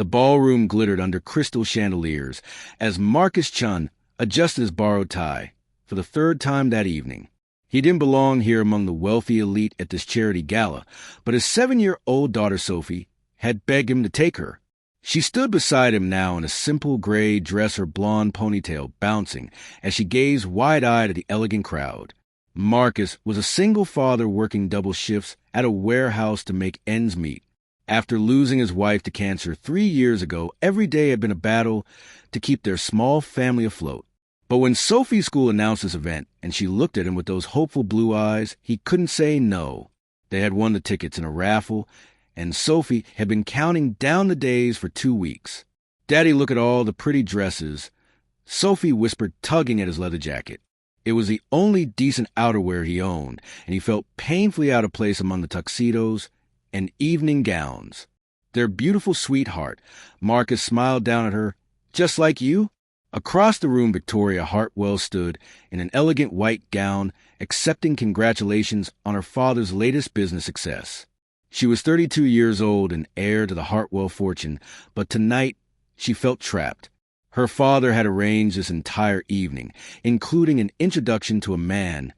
The ballroom glittered under crystal chandeliers as Marcus Chun adjusted his borrowed tie for the third time that evening. He didn't belong here among the wealthy elite at this charity gala, but his 7-year-old daughter Sophie had begged him to take her. She stood beside him now in a simple gray dress, her blonde ponytail bouncing as she gazed wide-eyed at the elegant crowd. Marcus was a single father working double shifts at a warehouse to make ends meet. After losing his wife to cancer 3 years ago, every day had been a battle to keep their small family afloat. But when Sophie's school announced this event and she looked at him with those hopeful blue eyes, he couldn't say no. They had won the tickets in a raffle, and Sophie had been counting down the days for 2 weeks. "Daddy, look at all the pretty dresses," Sophie whispered, tugging at his leather jacket. It was the only decent outerwear he owned, and he felt painfully out of place among the tuxedos and evening gowns. "Their beautiful sweetheart," Marcus smiled down at her. "Just like you?" Across the room, Victoria Hartwell stood in an elegant white gown, accepting congratulations on her father's latest business success. She was 32 years old and heir to the Hartwell fortune, but tonight she felt trapped. Her father had arranged this entire evening, including an introduction to a man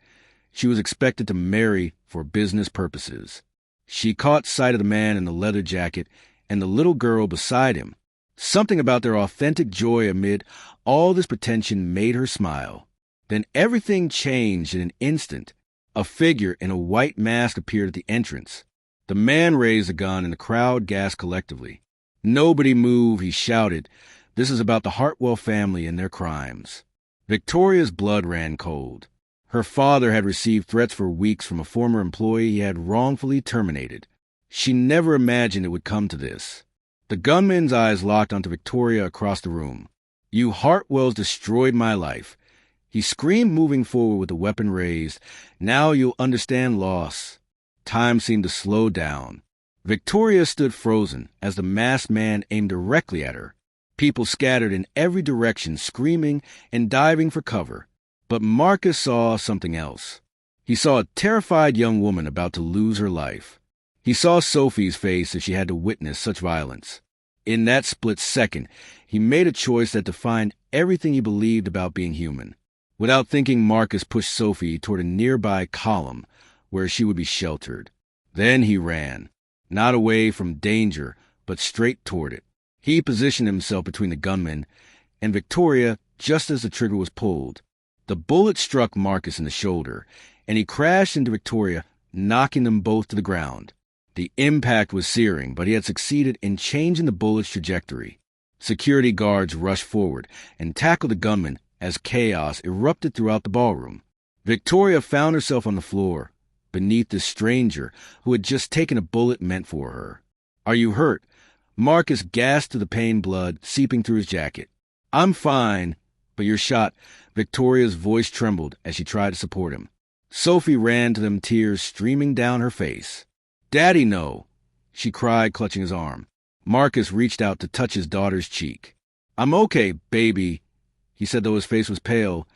she was expected to marry for business purposes. She caught sight of the man in the leather jacket and the little girl beside him. Something about their authentic joy amid all this pretension made her smile. Then everything changed in an instant. A figure in a white mask appeared at the entrance. The man raised a gun and the crowd gasped collectively. "Nobody move," he shouted. "This is about the Hartwell family and their crimes." Victoria's blood ran cold. Her father had received threats for weeks from a former employee he had wrongfully terminated. She never imagined it would come to this. The gunman's eyes locked onto Victoria across the room. "You Hartwells destroyed my life," he screamed, moving forward with the weapon raised. "Now you'll understand loss." Time seemed to slow down. Victoria stood frozen as the masked man aimed directly at her. People scattered in every direction, screaming and diving for cover. But Marcus saw something else. He saw a terrified young woman about to lose her life. He saw Sophie's face as she had to witness such violence. In that split second, he made a choice that defined everything he believed about being human. Without thinking, Marcus pushed Sophie toward a nearby column where she would be sheltered. Then he ran, not away from danger, but straight toward it. He positioned himself between the gunman and Victoria just as the trigger was pulled. The bullet struck Marcus in the shoulder, and he crashed into Victoria, knocking them both to the ground. The impact was searing, but he had succeeded in changing the bullet's trajectory. Security guards rushed forward and tackled the gunman as chaos erupted throughout the ballroom. Victoria found herself on the floor, beneath this stranger who had just taken a bullet meant for her. "Are you hurt?" Marcus gasped to the pain, blood seeping through his jacket. "I'm fine, but you're shot." Victoria's voice trembled as she tried to support him. Sophie ran to them, tears streaming down her face. "Daddy, no," she cried, clutching his arm. Marcus reached out to touch his daughter's cheek. "I'm okay, baby," he said, though his face was pale.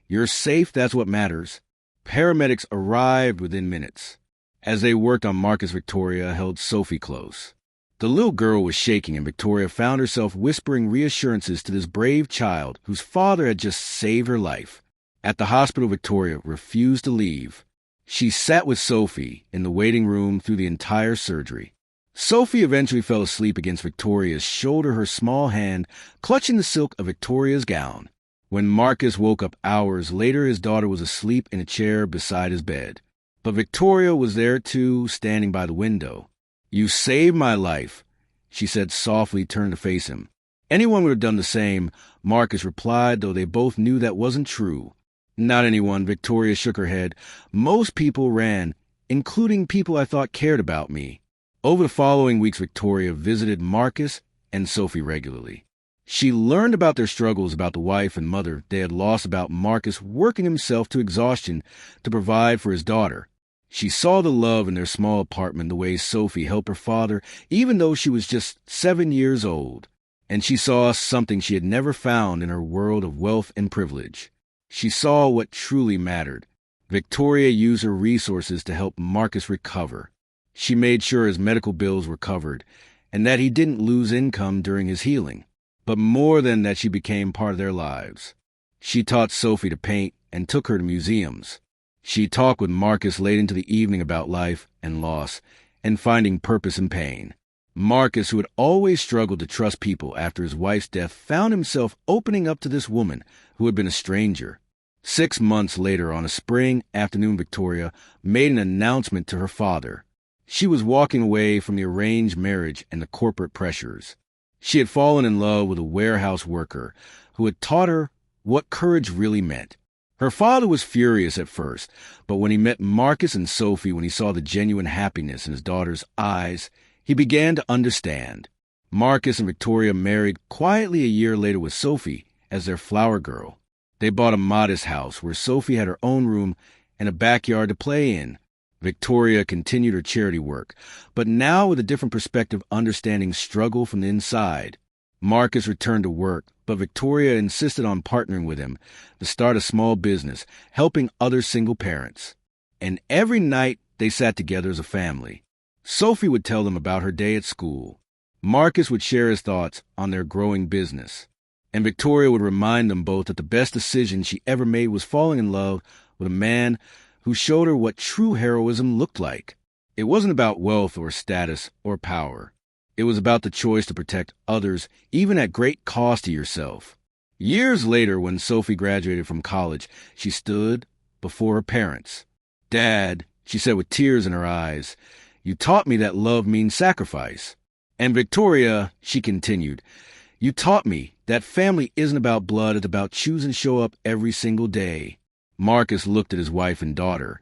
"You're safe, that's what matters." Paramedics arrived within minutes. As they worked on Marcus, Victoria held Sophie close. The little girl was shaking, and Victoria found herself whispering reassurances to this brave child whose father had just saved her life. At the hospital, Victoria refused to leave. She sat with Sophie in the waiting room through the entire surgery. Sophie eventually fell asleep against Victoria's shoulder, her small hand clutching the silk of Victoria's gown. When Marcus woke up hours later, his daughter was asleep in a chair beside his bed. But Victoria was there too, standing by the window. "You saved my life," she said softly, turning to face him. "Anyone would have done the same," Marcus replied, though they both knew that wasn't true. "Not anyone," Victoria shook her head. "Most people ran, including people I thought cared about me." Over the following weeks, Victoria visited Marcus and Sophie regularly. She learned about their struggles, about the wife and mother they had lost, about Marcus working himself to exhaustion to provide for his daughter. She saw the love in their small apartment, the way Sophie helped her father, even though she was just 7 years old. And she saw something she had never found in her world of wealth and privilege. She saw what truly mattered. Victoria used her resources to help Marcus recover. She made sure his medical bills were covered, and that he didn't lose income during his healing. But more than that, she became part of their lives. She taught Sophie to paint and took her to museums. She talked with Marcus late into the evening about life and loss and finding purpose in pain. Marcus, who had always struggled to trust people after his wife's death, found himself opening up to this woman who had been a stranger. 6 months later, on a spring afternoon, Victoria made an announcement to her father. She was walking away from the arranged marriage and the corporate pressures. She had fallen in love with a warehouse worker who had taught her what courage really meant. Her father was furious at first, but when he met Marcus and Sophie, when he saw the genuine happiness in his daughter's eyes, he began to understand. Marcus and Victoria married quietly a year later with Sophie as their flower girl. They bought a modest house where Sophie had her own room and a backyard to play in. Victoria continued her charity work, but now with a different perspective, understanding struggle from the inside. Marcus returned to work, but Victoria insisted on partnering with him to start a small business, helping other single parents. And every night they sat together as a family. Sophie would tell them about her day at school. Marcus would share his thoughts on their growing business. And Victoria would remind them both that the best decision she ever made was falling in love with a man who showed her what true heroism looked like. It wasn't about wealth or status or power. It was about the choice to protect others, even at great cost to yourself. Years later, when Sophie graduated from college, she stood before her parents. "Dad," she said with tears in her eyes, "you taught me that love means sacrifice." And Victoria, she continued, "You taught me that family isn't about blood, it's about choosing to show up every single day." Marcus looked at his wife and daughter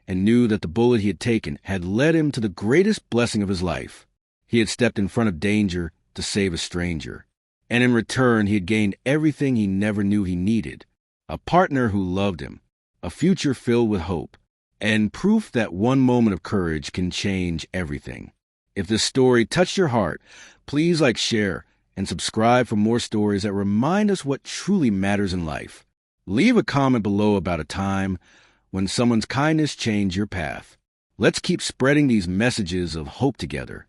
and knew that the bullet he had taken had led him to the greatest blessing of his life. He had stepped in front of danger to save a stranger. And in return, he had gained everything he never knew he needed. A partner who loved him, a future filled with hope, and proof that one moment of courage can change everything. If this story touched your heart, please like, share, and subscribe for more stories that remind us what truly matters in life. Leave a comment below about a time when someone's kindness changed your path. Let's keep spreading these messages of hope together.